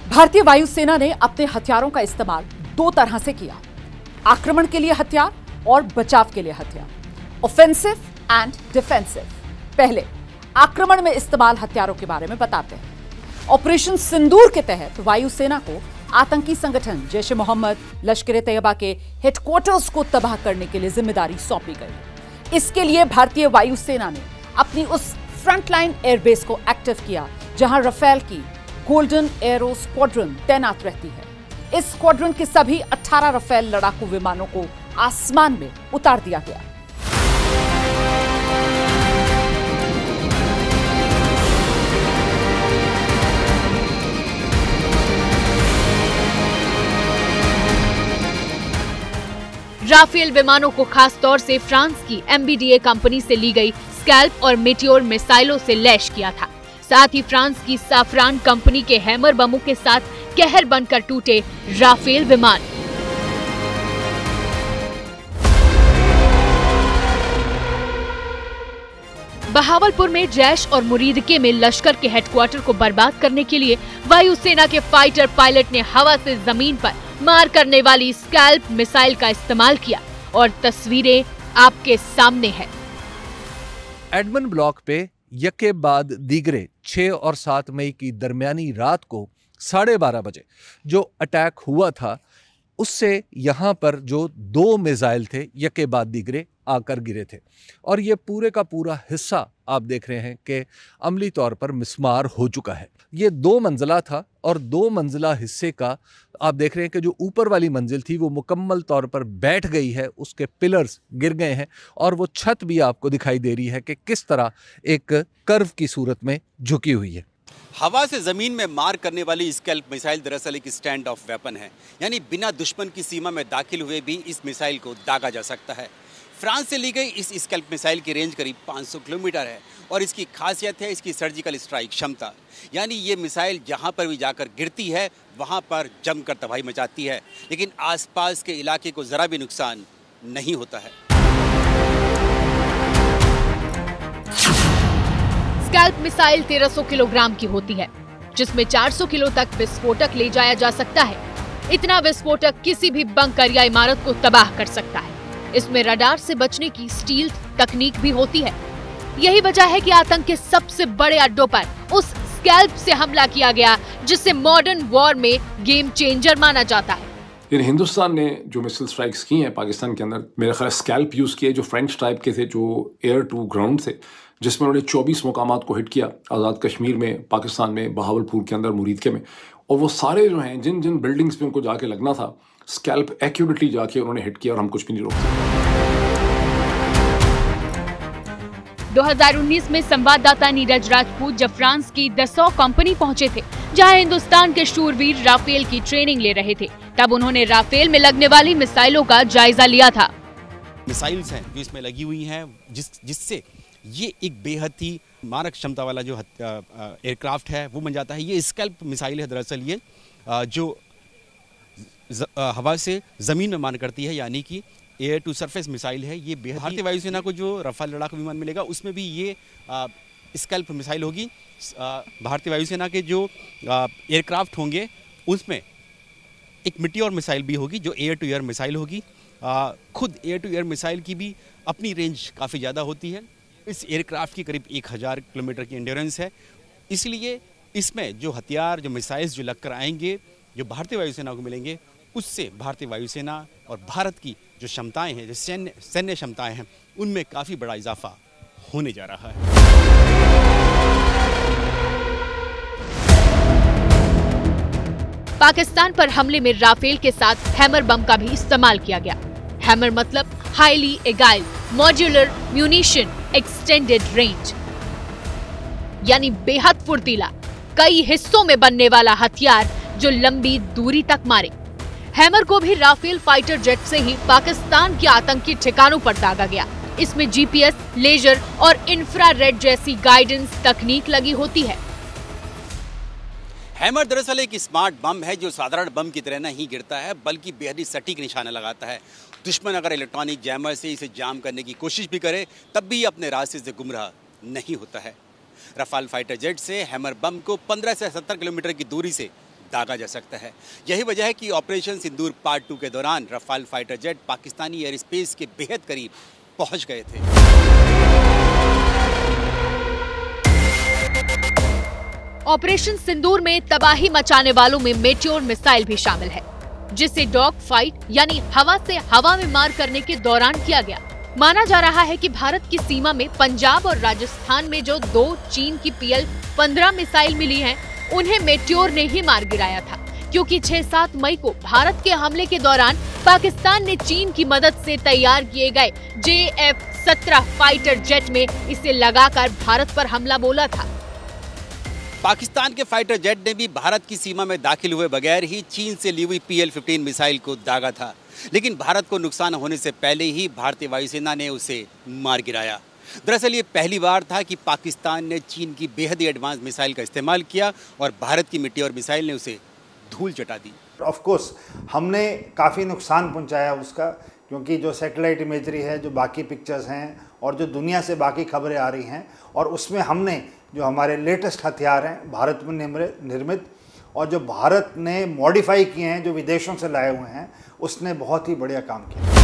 B: भारतीय वायुसेना ने अपने हथियारों का इस्तेमाल 2 तरह से किया, आक्रमण के लिए हथियार और बचाव के लिए हथियार, ऑफेंसिव एंड डिफेंसिव। पहले आक्रमण में इस्तेमाल हथियारों के बारे में बताते हैं। ऑपरेशन सिंदूर के तहत वायुसेना को आतंकी संगठन जैश ए मोहम्मद, लश्कर तैयबा के हेडक्वार्टर्स को तबाह करने के लिए जिम्मेदारी सौंपी गई। इसके लिए भारतीय वायुसेना ने अपनी उस फ्रंटलाइन एयरबेस को एक्टिव किया जहां राफेल की गोल्डन एरो स्क्वाड्रन तैनात रहती है। इस स्क्वाड्रन के सभी 18 राफेल लड़ाकू विमानों को आसमान में उतार दिया गया।
D: राफेल विमानों को खास तौर से फ्रांस की MBDA कंपनी से ली गई स्कैल्प और मेटियोर मिसाइलों से लैस किया था। साथ ही फ्रांस की साफरान कंपनी के हैमर बमों के साथ कहर बनकर टूटे राफेल विमान। बहावलपुर में जैश और मुरीदके में लश्कर के हेडक्वार्टर को बर्बाद करने के लिए वायुसेना के फाइटर पायलट ने हवा से जमीन पर मार करने वाली स्कैल्प मिसाइल का इस्तेमाल किया और तस्वीरें आपके सामने हैं।
Q: एडमन ब्लॉक पे यके बाद दीगरे 6 और 7 मई की दरमियानी रात को 12:30 बजे जो अटैक हुआ था, उससे यहाँ पर जो 2 मिसाइल थे यके बाद दीगरे आकर गिरे थे और ये पूरे का पूरा हिस्सा आप देख रहे हैं कि अमली तौर पर मिस्मार हो चुका है। ये 2 मंजिला था और 2 मंजिला हिस्से का आप देख रहे हैं कि जो ऊपर वाली मंजिल थी वो मुकम्मल तौर पर बैठ गई है, उसके पिलर्स गिर गए हैं और वो छत भी आपको दिखाई दे रही है कि किस तरह एक कर्व की सूरत में झुकी हुई है।
R: हवा से जमीन में मार करने वाली स्कैल्प मिसाइल दरअसल एक स्टैंड ऑफ वेपन है, यानी बिना दुश्मन की सीमा में दाखिल हुए भी इस मिसाइल को दागा जा सकता है। फ्रांस से ली गई इस स्कैल्प मिसाइल की रेंज करीब 500 किलोमीटर है और इसकी खासियत है इसकी सर्जिकल स्ट्राइक क्षमता, यानी ये मिसाइल जहां पर भी जाकर गिरती है वहां पर जमकर तबाही मचाती है, लेकिन आसपास के इलाके को जरा भी नुकसान नहीं होता है।
D: स्कैल्प मिसाइल 1300 किलोग्राम की होती है, जिसमें 400 किलो तक विस्फोटक ले जाया जा सकता है। इतना विस्फोटक किसी भी बंकर या इमारत को तबाह कर सकता है। इसमें रडार से बचने की स्टील्थ तकनीक भी होती है। यही वजह है कि आतंक के सबसे बड़े अड्डों पर उस स्कैल्प से हमला किया गया, जिसे मॉडर्न वॉर में गेम चेंजर माना जाता है।
S: हिंदुस्तान ने जो मिसाइल स्ट्राइक्स की हैं पाकिस्तान के अंदर, मेरा ख्याल स्कैल्प यूज किए जो फ्रेंच टाइप के थे, जो एयर टू ग्राउंड थे, जिसमें उन्होंने 24 मुकामात को हिट किया आज़ाद कश्मीर में, पाकिस्तान में, बहावलपुर के अंदर, मुरीदके में, और वो सारे जो हैं जिन जिन बिल्डिंग्स पे उनको जाके लगना था, स्कैल्प एक्यूरेटली जाके उन्होंने हिट किया और हम कुछ भी नहीं रोक सकते।
D: 2019 में संवाददाता नीरज राजपूत जब फ्रांस की दसॉ कंपनी पहुंचे थे, जहां हिंदुस्तान के शूरवीर राफेल की ट्रेनिंग ले रहे थे, तब उन्होंने राफेल में लगने वाली मिसाइलों का जायजा लिया था।
R: मिसाइल्स हैं जो इसमें लगी हुई हैं, जिससे ये एक बेहद ही मारक क्षमता वाला जो एयरक्राफ्ट है वो बन जाता है। ये स्कैल्प मिसाइल है दरअसल, ये जो हवा से ज़मीन में मार करती है, यानी कि एयर टू सरफेस मिसाइल है। ये भारतीय वायुसेना को जो रफाल लड़ाकू विमान मिलेगा उसमें भी ये स्कैल्प मिसाइल होगी। भारतीय वायुसेना के जो एयरक्राफ्ट होंगे उसमें एक मेटियोर मिसाइल भी होगी जो एयर टू एयर मिसाइल होगी। खुद एयर टू एयर मिसाइल की भी अपनी रेंज काफ़ी ज़्यादा होती है। इस एयरक्राफ्ट की करीब 1000 किलोमीटर की एंड्योरेंस है, इसलिए इसमें जो हथियार, जो मिसाइल्स जो लगकर आएंगे, जो भारतीय वायुसेना को मिलेंगे, उससे भारतीय वायुसेना और भारत की जो क्षमताएं हैं, जो सैन्य क्षमताएं हैं, उनमें काफ़ी बड़ा इजाफा होने जा रहा है।
D: पाकिस्तान पर हमले में राफेल के साथ हैमर बम का भी इस्तेमाल किया गया। हैमर मतलब highly agile modular munition extended range, यानी बेहद फुर्तीला, कई हिस्सों में बनने वाला हथियार जो लंबी दूरी तक मारे। हैमर को भी राफेल फाइटर जेट से ही पाकिस्तान के आतंकी ठिकानों पर दागा गया। इसमें जीपीएस, लेजर और इंफ्रारेड जैसी गाइडेंस तकनीक लगी होती है।
R: हैमर दरअसल एक स्मार्ट बम है जो साधारण बम की तरह नहीं गिरता है, बल्कि बेहद ही सटीक निशाना लगाता है। दुश्मन अगर इलेक्ट्रॉनिक जैमर से इसे जाम करने की कोशिश भी करे तब भी अपने रास्ते से गुमराह नहीं होता है। रफाल फाइटर जेट से हैमर बम को 15 से 70 किलोमीटर की दूरी से दागा जा सकता है। यही वजह है कि ऑपरेशन सिंदूर पार्ट 2 के दौरान Rafale fighter jet Pakistani air space के बेहद करीब पहुंच गए थे।
D: ऑपरेशन सिंदूर में तबाही मचाने वालों में मेटियोर मिसाइल भी शामिल है, जिसे डॉग फाइट यानी हवा से हवा में मार करने के दौरान किया गया। माना जा रहा है कि भारत की सीमा में पंजाब और राजस्थान में जो 2 चीन की PL-15 मिसाइल मिली हैं, उन्हें मेटियोर ने ही मार गिराया था। क्योंकि 6-7 मई को भारत के हमले के दौरान पाकिस्तान ने चीन की मदद से तैयार किए गए JF-17 फाइटर जेट में इसे लगाकर भारत पर हमला बोला था।
R: पाकिस्तान के फाइटर जेट ने भी भारत की सीमा में दाखिल हुए बगैर ही चीन से ली हुई PL-15 मिसाइल को दागा था, लेकिन भारत को नुकसान होने से पहले ही भारतीय वायुसेना ने उसे मार गिराया। दरअसल ये पहली बार था कि पाकिस्तान ने चीन की बेहद ही एडवांस मिसाइल का इस्तेमाल किया और भारत की मिट्टी और मिसाइल ने उसे धूल चटा दी।
T: ऑफ कोर्स हमने काफ़ी नुकसान पहुंचाया उसका, क्योंकि जो सैटेलाइट इमेजरी है, जो बाकी पिक्चर्स हैं और जो दुनिया से बाकी खबरें आ रही हैं, और उसमें हमने जो हमारे लेटेस्ट हथियार हैं भारत में निर्मित और जो भारत ने मॉडिफाई किए हैं, जो विदेशों से लाए हुए हैं, उसने बहुत ही बढ़िया काम किया।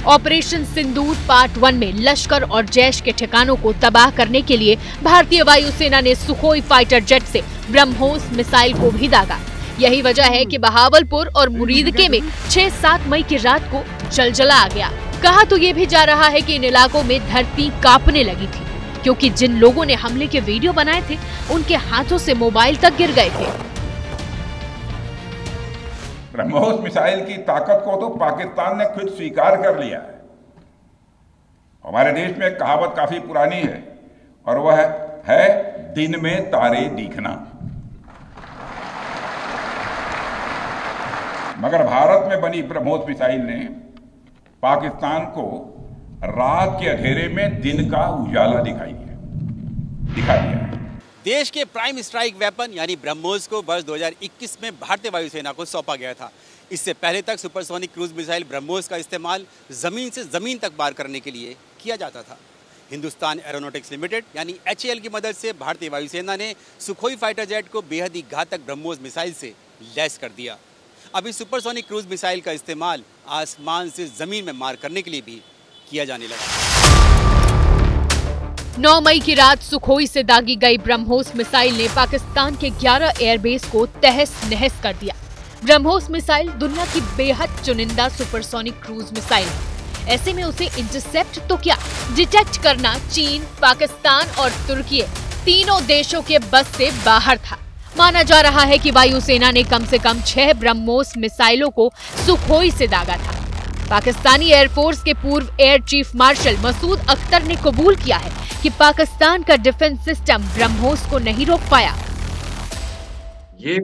D: ऑपरेशन सिंदूर पार्ट 1 में लश्कर और जैश के ठिकानों को तबाह करने के लिए भारतीय वायुसेना ने सुखोई फाइटर जेट से ब्रह्मोस मिसाइल को भी दागा। यही वजह है कि बहावलपुर और मुरीदके में 6-7 मई की रात को जलजला आ गया। कहा तो ये भी जा रहा है कि इन इलाकों में धरती कांपने लगी थी, क्योंकि जिन लोगों ने हमले के वीडियो बनाए थे उनके हाथों से मोबाइल तक गिर गए थे।
U: ब्रह्मोस मिसाइल की ताकत को तो पाकिस्तान ने खुद स्वीकार कर लिया है। हमारे देश में एक कहावत काफी पुरानी है और वह है दिन में तारे दिखना। मगर भारत में बनी ब्रह्मोस मिसाइल ने पाकिस्तान को रात के अंधेरे में दिन का उजाला दिखा दिया।
R: देश के प्राइम स्ट्राइक वेपन यानी ब्रह्मोस को वर्ष 2021 में भारतीय वायुसेना को सौंपा गया था। इससे पहले तक सुपरसोनिक क्रूज मिसाइल ब्रह्मोस का इस्तेमाल जमीन से जमीन तक पार करने के लिए किया जाता था। हिंदुस्तान एरोनॉटिक्स लिमिटेड यानी HAL की मदद से भारतीय वायुसेना ने सुखोई फाइटर जेट को बेहद ही घातक ब्रह्मोस मिसाइल से लैस कर दिया। अभी सुपरसोनिक क्रूज मिसाइल का इस्तेमाल आसमान से जमीन में मार करने के लिए भी किया जाने लगा।
D: 9 मई की रात सुखोई से दागी गई ब्रह्मोस मिसाइल ने पाकिस्तान के 11 एयरबेस को तहस नहस कर दिया। ब्रह्मोस मिसाइल दुनिया की बेहद चुनिंदा सुपरसोनिक क्रूज मिसाइल है। ऐसे में उसे इंटरसेप्ट तो क्या, डिटेक्ट करना चीन, पाकिस्तान और तुर्की तीनों देशों के बस से बाहर था। माना जा रहा है कि वायुसेना ने कम से कम 6 ब्रह्मोस मिसाइलों को सुखोई से दागा था। पाकिस्तानी एयरफोर्स के पूर्व air chief marshal Masood Akhtar ने कबूल किया है कि पाकिस्तान का डिफेंस सिस्टम ब्रह्मोस को नहीं रोक पाया।
U: ये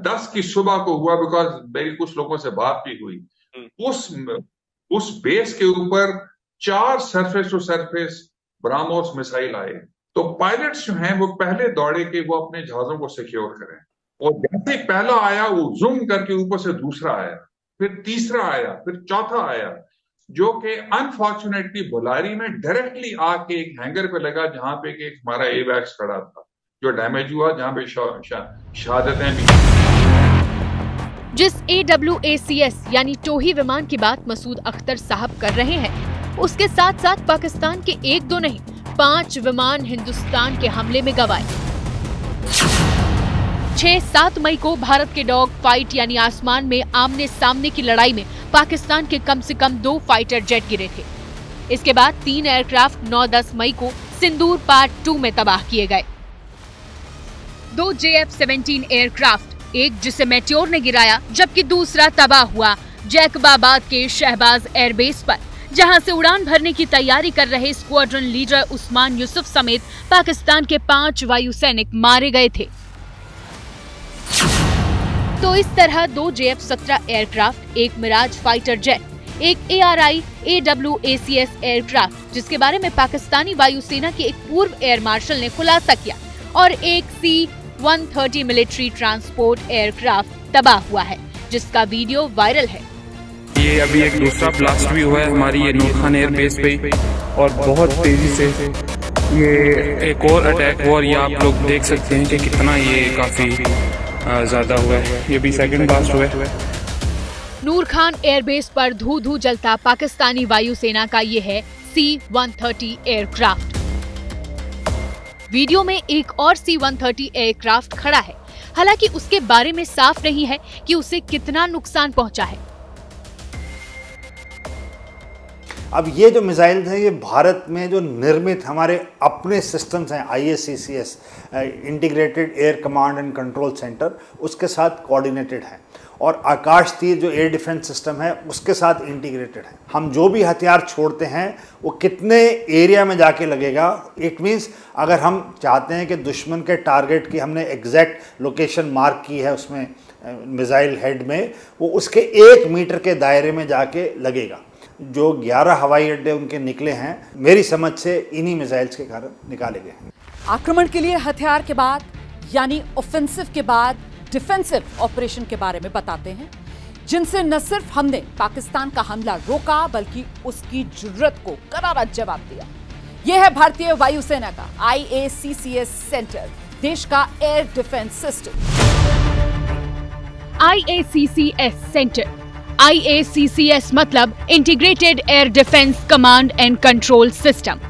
U: 10 की सुबह को हुआ, बिकॉज मेरी कुछ लोगों से बात भी हुई। उस बेस के ऊपर 4 surface to surface BrahMos missile आए, तो पायलट्स जो हैं वो पहले दौड़े कि वो अपने जहाजों को सिक्योर करें, और जैसे पहला आया वो जूम करके ऊपर से दूसरा आया, फिर तीसरा आया, फिर चौथा आया, जो कि अनफॉर्चुनेटली बुलारी में डायरेक्टली आके एक हैंगर पे लगा जहां पे एक हमारा एवैक्स खड़ा था, जो डैमेज हुआ, जहां पे शहादतें भी।
D: जिस AWACS यानी टोही विमान की बात मसूद अख्तर साहब कर रहे हैं, उसके साथ साथ पाकिस्तान के 1-2 नहीं 5 विमान हिंदुस्तान के हमले में गंवाए। 6-7 मई को भारत के डॉग फाइट यानी आसमान में आमने सामने की लड़ाई में पाकिस्तान के कम से कम 2 फाइटर जेट गिरे थे। इसके बाद 3 एयरक्राफ्ट 9-10 मई को सिंदूर पार्ट 2 में तबाह किए गए। 2 JF-17 एयरक्राफ्ट, एक जिसे मेट्योर ने गिराया जबकि दूसरा तबाह हुआ जैकबाबाद के शहबाज एयरबेस पर, जहां से उड़ान भरने की तैयारी कर रहे स्क्वाड्रन लीडर उस्मान यूसुफ समेत पाकिस्तान के 5 वायु सैनिक मारे गए थे। तो इस तरह 2 JF-17 एयरक्राफ्ट, एक मिराज फाइटर जेट, एक ARI AWACS एयरक्राफ्ट जिसके बारे में पाकिस्तानी वायुसेना के एक पूर्व एयर मार्शल ने खुलासा किया, और एक C-130 मिलिट्री ट्रांसपोर्ट एयरक्राफ्ट तबाह हुआ है, जिसका वीडियो वायरल है।
V: ये अभी एक दूसरा ब्लास्ट भी हुआ है हमारी ये नूर खान एयरबेस पे, और बहुत तेजी से ये एक और अटैक हुआ, और ये आप लोग देख सकते हैं कि कितना ये काफी ज्यादा हुआ है। ये भी सेकंड ब्लास्ट हुआ है।
D: नूर खान एयरबेस पर धू-धू जलता पाकिस्तानी वायुसेना का ये है C-130 एयरक्राफ्ट। वीडियो में एक और C-130 एयरक्राफ्ट खड़ा है, हालांकि उसके बारे में साफ नहीं है कि उसे कितना नुकसान पहुंचा है।
T: अब ये जो मिसाइल्स हैं ये भारत में जो निर्मित हमारे अपने सिस्टम्स हैं IACCS integrated air command and control centre, उसके साथ कोऑर्डिनेटेड हैं, और आकाश तीर जो एयर डिफेंस सिस्टम है उसके साथ इंटीग्रेटेड है। हम जो भी हथियार छोड़ते हैं वो कितने एरिया में जाके लगेगा, इट मीन्स अगर हम चाहते हैं कि दुश्मन के टारगेट की हमने एग्जैक्ट लोकेशन मार्क की है उसमें मिसाइल हेड में, वो उसके 1 मीटर के दायरे में जाके लगेगा। जो 11 हवाई अड्डे उनके निकले हैं मेरी समझ से इन्हीं मिसाइल्स के कारण निकाले गए हैं।
B: आक्रमण के लिए हथियार के बाद यानी ऑफेंसिव के बाद डिफेंसिव ऑपरेशन के बारे में बताते हैं, जिनसे न सिर्फ हमने पाकिस्तान का हमला रोका बल्कि उसकी जुर्रत को करारा जवाब दिया। यह है भारतीय वायुसेना का IACCS सेंटर, देश का air defence system.
D: IACCS centre, IACCS मतलब integrated air defence command and control system.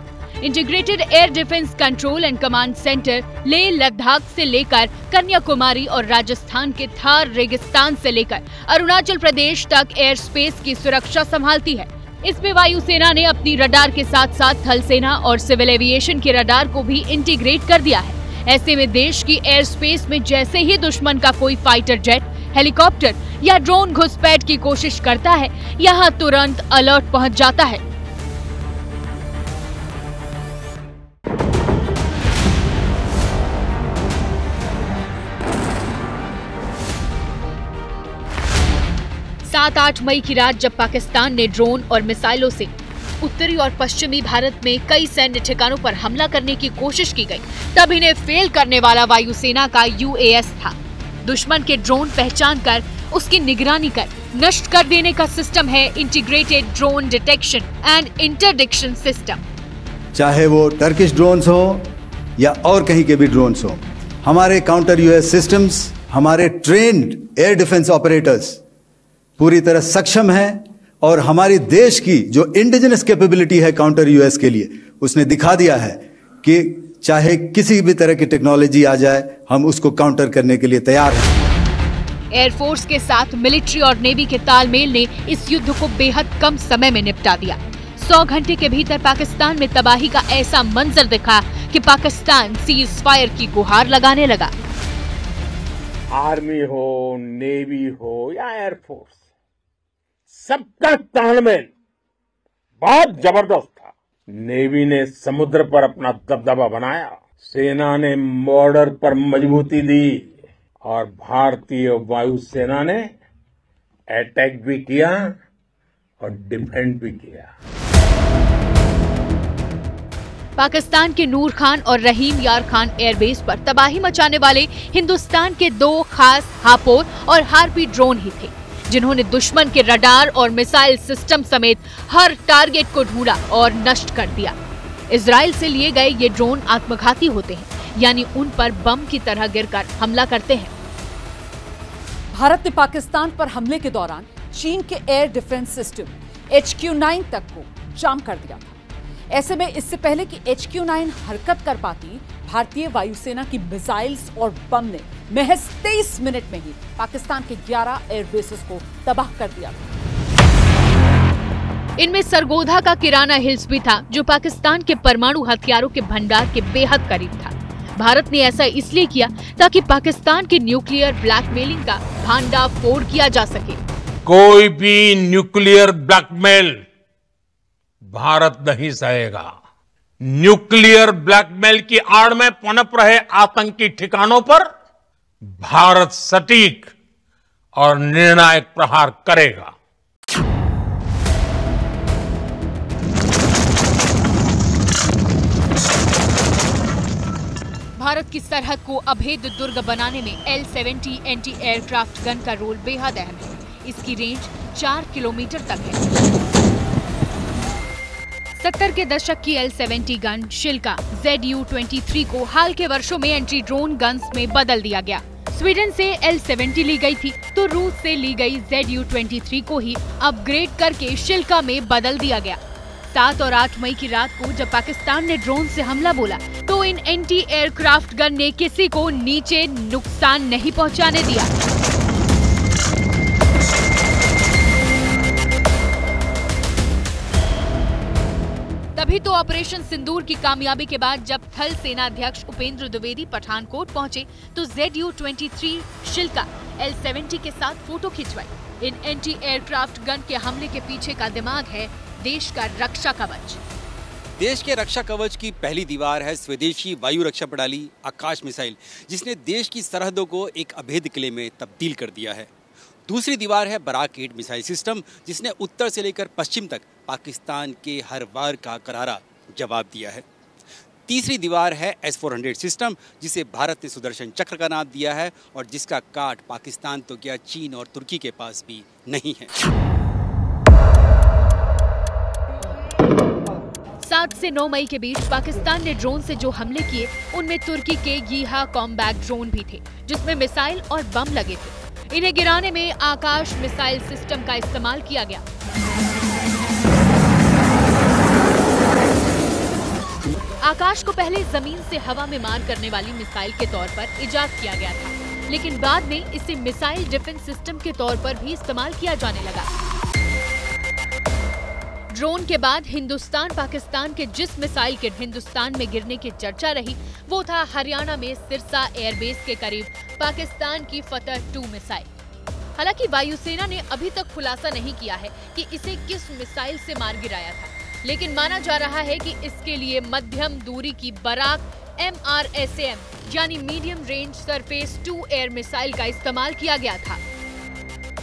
D: Integrated air defence control and command centre Leh Ladakh से लेकर कन्याकुमारी और राजस्थान के थार रेगिस्तान से लेकर अरुणाचल प्रदेश तक एयर स्पेस की सुरक्षा संभालती है। इसमें वायुसेना ने अपनी रडार के साथ साथ थल सेना और सिविल एविएशन के रडार को भी इंटीग्रेट कर दिया है। ऐसे में देश की एयर स्पेस में जैसे ही दुश्मन का कोई फाइटर जेट, हेलीकॉप्टर या ड्रोन घुसपैठ की कोशिश करता है, यहाँ तुरंत अलर्ट पहुंच जाता है। सात 8 मई की रात जब पाकिस्तान ने ड्रोन और मिसाइलों से उत्तरी और पश्चिमी भारत में कई सैन्य ठिकानों पर हमला करने की कोशिश की गई, तब इन्हें फेल करने वाला वायुसेना का UAS था। दुश्मन के ड्रोन पहचान कर उसकी निगरानी कर नष्ट कर देने का सिस्टम है integrated drone detection and interdiction system.
A: चाहे वो टर्किश ड्रोन्स हो या और कहीं के भी ड्रोन्स हो, हमारे काउंटर UAS सिस्टम्स, हमारे ट्रेन्ड एयर डिफेंस ऑपरेटर्स पूरी तरह सक्षम हैं और हमारी देश की जो इंडिजिनस कैपेबिलिटी है काउंटर UAS के लिए, उसने दिखा दिया है कि चाहे किसी भी तरह की टेक्नोलॉजी आ जाए, हम उसको काउंटर करने के लिए तैयार हैं।
D: एयरफोर्स के साथ मिलिट्री और नेवी के तालमेल ने इस युद्ध को बेहद कम समय में निपटा दिया। 100 घंटे के भीतर पाकिस्तान में तबाही का ऐसा मंजर दिखा कि पाकिस्तान सीज फायर की गुहार लगाने लगा।
P: आर्मी हो, नेवी हो या एयरफोर्स, सबका तालमेल बहुत जबरदस्त था। नेवी ने समुद्र पर अपना दबदबा बनाया, सेना ने बॉर्डर पर मजबूती दी और भारतीय वायुसेना ने अटैक भी किया और डिफेंड भी किया।
D: पाकिस्तान के नूर खान और रहीम यार खान एयरबेस पर तबाही मचाने वाले हिंदुस्तान के 2 खास हापोर और हार्पी ड्रोन ही थे, जिन्होंने दुश्मन के रडार और मिसाइल सिस्टम समेत हर टारगेट को ढूंढा और नष्ट कर दिया। इजराइल से लिए गए ये ड्रोन आत्मघाती होते हैं, यानी उन पर बम की तरह गिरकर हमला करते हैं।
B: भारत ने पाकिस्तान पर हमले के दौरान चीन के एयर डिफेंस सिस्टम HQ-9 तक को जाम कर दिया था। ऐसे में इससे पहले कि HQ-9 हरकत कर पाती, भारतीय वायुसेना की मिसाइल्स और बम ने महज 23 मिनट में ही पाकिस्तान के 11 एयरबेसेस को तबाह कर दिया।
D: इनमें सरगोधा का किराना हिल्स भी था, जो पाकिस्तान के परमाणु हथियारों के भंडार के बेहद करीब था। भारत ने ऐसा इसलिए किया ताकि पाकिस्तान की न्यूक्लियर ब्लैकमेलिंग का भांडाफोड़ किया जा सके।
P: कोई भी न्यूक्लियर ब्लैकमेल भारत नहीं सहेगा। न्यूक्लियर ब्लैकमेल की आड़ में पनप रहे आतंकी ठिकानों पर भारत सटीक और निर्णायक प्रहार करेगा।
D: भारत की सरहद को अभेद्य दुर्ग बनाने में L-70 एंटी एयरक्राफ्ट गन का रोल बेहद अहम है। इसकी रेंज 4 किलोमीटर तक है। 70 के दशक की L-70 गन शिल्का ZU-23 को हाल के वर्षों में एंटी ड्रोन गन्स में बदल दिया गया। स्वीडन से L-70 ली गई थी तो रूस से ली गई ZU-23 को ही अपग्रेड करके शिल्का में बदल दिया गया। 7 और 8 मई की रात को जब पाकिस्तान ने ड्रोन से हमला बोला तो इन एंटी एयरक्राफ्ट गन ने किसी को नीचे नुकसान नहीं पहुंचाने दिया। वही तो ऑपरेशन सिंदूर की कामयाबी के बाद जब थल सेना अध्यक्ष उपेंद्र द्विवेदी पठानकोट पहुंचे तो ZU-23 शिल्का L-70 के साथ फोटो खिंचवाई। इन एंटी एयरक्राफ्ट गन के हमले के पीछे का दिमाग है देश का रक्षा कवच।
R: देश के रक्षा कवच की पहली दीवार है स्वदेशी वायु रक्षा प्रणाली आकाश मिसाइल, जिसने देश की सरहदों को एक अभेद किले में तब्दील कर दिया है। दूसरी दीवार है बराक 8 मिसाइल सिस्टम, जिसने उत्तर से लेकर पश्चिम तक पाकिस्तान के हर वार का करारा जवाब दिया है। तीसरी दीवार है S-400 सिस्टम, जिसे भारत ने सुदर्शन चक्र का नाम दिया है और जिसका काट पाकिस्तान तो क्या चीन और तुर्की के पास भी नहीं है।
D: 7 से 9 मई के बीच पाकिस्तान ने ड्रोन से जो हमले किए उनमें तुर्की के यीहा कॉम्बैट ड्रोन भी थे, जिसमें मिसाइल और बम लगे थे। इन्हें गिराने में आकाश मिसाइल सिस्टम का इस्तेमाल किया गया। आकाश को पहले जमीन से हवा में मार करने वाली मिसाइल के तौर पर इजाद किया गया था, लेकिन बाद में इसे मिसाइल डिफेंस सिस्टम के तौर पर भी इस्तेमाल किया जाने लगा। ड्रोन के बाद हिंदुस्तान पाकिस्तान के जिस मिसाइल के हिंदुस्तान में गिरने की चर्चा रही वो था हरियाणा में सिरसा एयरबेस के करीब पाकिस्तान की फतह 2 मिसाइल। हालांकि वायुसेना ने अभी तक खुलासा नहीं किया है कि इसे किस मिसाइल से मार गिराया था, लेकिन माना जा रहा है कि इसके लिए मध्यम दूरी की बराक MRSAM यानी medium range surface 2 air missile का इस्तेमाल किया गया था।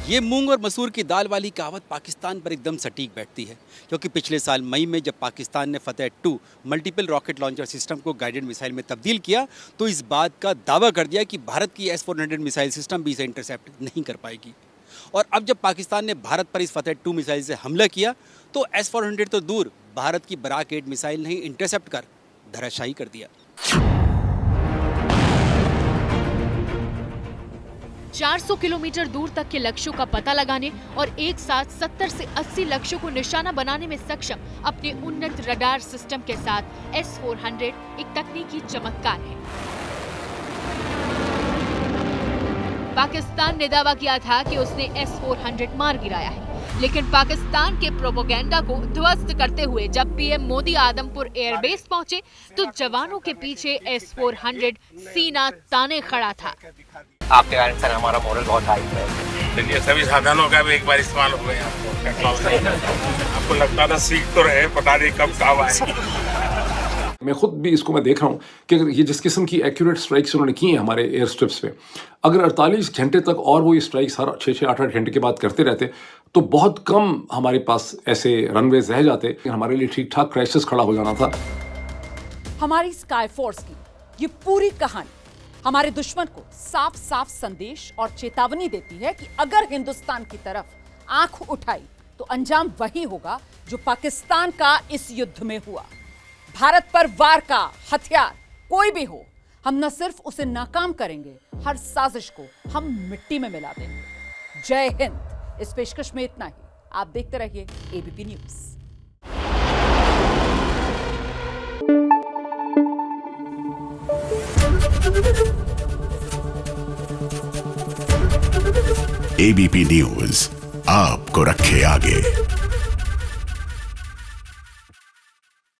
R: ये मूंग और मसूर की दाल वाली कहावत पाकिस्तान पर एकदम सटीक बैठती है, क्योंकि पिछले साल मई में जब पाकिस्तान ने फतह 2 मल्टीपल रॉकेट लॉन्चर सिस्टम को गाइडेड मिसाइल में तब्दील किया तो इस बात का दावा कर दिया कि भारत की S-400 मिसाइल सिस्टम भी इसे इंटरसेप्ट नहीं कर पाएगी। और अब जब पाकिस्तान ने भारत पर इस फतह 2 मिसाइल से हमला किया तो S-400 तो दूर, भारत की बराक 8 मिसाइल नहीं इंटरसेप्ट कर धराशायी कर दिया।
D: 400 किलोमीटर दूर तक के लक्ष्यों का पता लगाने और एक साथ 70 से 80 लक्ष्यों को निशाना बनाने में सक्षम अपने उन्नत रडार सिस्टम के साथ S-400 एक तकनीकी चमत्कार है। पाकिस्तान ने दावा किया था कि उसने S-400 मार गिराया है, लेकिन पाकिस्तान के प्रोपेगेंडा को ध्वस्त करते हुए जब PM मोदी आदमपुर एयरबेस पहुंचे तो जवानों के पीछे S-400 सीना ताने खड़ा था।
E: आपके कारण सर हमारा मोरल बहुत हाई है।
P: ये सभी साधनों का भी एक बार इस्तेमाल हो गया आपको लगता था सीख तो रहे, पता नहीं कब काम आए।
S: मैं खुद भी इसको मैं देख रहा हूँ कि अगर ये जिस किस्म की एक्यूरेट स्ट्राइक्स उन्होंने की हैं हमारे एयर स्ट्रिप्स पे, अगर 48 घंटे तक और वो ये स्ट्राइक्स हर 6-8 घंटे के बाद करते रहते तो बहुत कम हमारे पास ऐसे रनवेज रह जाते, हमारे लिए ठीक ठाक क्राइसिस खड़ा हो जाना था।
B: हमारी स्काई फोर्स की ये पूरी कहानी हमारे दुश्मन को साफ साफ संदेश और चेतावनी देती है कि अगर हिंदुस्तान की तरफ आंख उठाई तो अंजाम वही होगा जो पाकिस्तान का इस युद्ध में हुआ। भारत पर वार का हथियार कोई भी हो, हम न सिर्फ उसे नाकाम करेंगे, हर साजिश को हम मिट्टी में मिला देंगे। जय हिंद। इस पेशकश में इतना ही। आप देखते रहिए ABP न्यूज।
F: ABP न्यूज आपको रखे आगे।